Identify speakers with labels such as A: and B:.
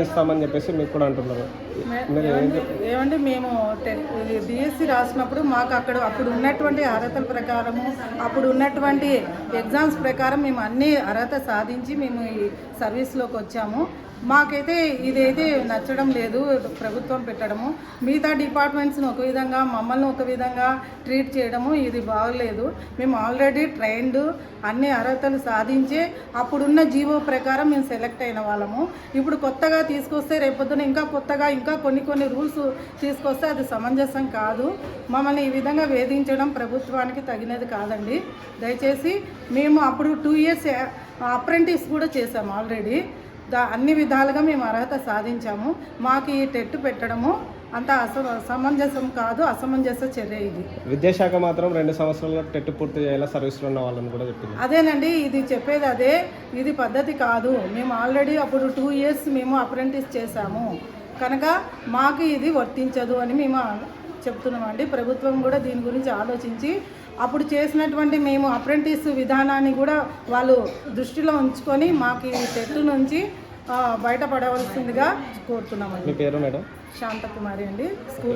A: ఉద్యోగాలు ఇస్తామని చెప్పేసి మీకు కూడా అంటున్నారు.
B: ఏమండి మేము డిఎస్సి రాసినప్పుడు మాకు అప్పుడు ఉన్నటువంటి అర్హతల ప్రకారము అప్పుడు ఉన్నటువంటి ఎగ్జామ్స్ ప్రకారం మేము అన్ని అర్హత సాధించి మేము ఈ సర్వీస్లోకి వచ్చాము. మాకైతే ఇదైతే నచ్చడం లేదు ప్రభుత్వం పెట్టడము. మిగతా డిపార్ట్మెంట్స్ని ఒక విధంగా మమ్మల్ని ఒక విధంగా ట్రీట్ చేయడము ఇది బాగలేదు. మేము ఆల్రెడీ ట్రైన్డ్ అన్ని అర్హతలు సాధించే అప్పుడున్న జీవో ప్రకారం మేము సెలెక్ట్ అయిన వాళ్ళము. ఇప్పుడు కొత్తగా తీసుకొస్తే రేపొద్దున ఇంకా కొత్తగా ఇంకా కొన్ని రూల్స్ తీసుకొస్తే అది సమంజసం కాదు. మమ్మల్ని ఈ విధంగా వేధించడం ప్రభుత్వానికి తగినది కాదండి. దయచేసి మేము అప్పుడు 2 years అప్రెంటిస్ కూడా చేసాము ఆల్రెడీ. అన్ని విధాలుగా మేము అర్హత సాధించాము. మాకు ఈ టెట్ పెట్టడము అంత సమంజసం కాదు, అసమంజస చర్య ఇది.
A: విద్యాశాఖ మాత్రం 2 సంవత్సరాల్లో టెట్ పూర్తి చేయాలా సర్వీస్లో ఉన్న వాళ్ళని కూడా చెప్పింది.
B: అదేనండి, ఇది చెప్పేది అదే. ఇది పద్ధతి కాదు. మేము ఆల్రెడీ అప్పుడు 2 years మేము అప్రెంటిస్ చేశాము కనుక మాకు ఇది వర్తించదు అని మేము చెప్తున్నామండి. ప్రభుత్వం కూడా దీని గురించి ఆలోచించి అప్పుడు చేసినటువంటి మేము అప్రెంటిస్ విధానాన్ని కూడా వాళ్ళు దృష్టిలో ఉంచుకొని మాకు ఈ టెట్ నుంచి బయటపడవలసిందిగా కోరుతున్నామండి.
A: మీ పేరు మేడం?
B: శాంతకుమారి అండి, స్కూల్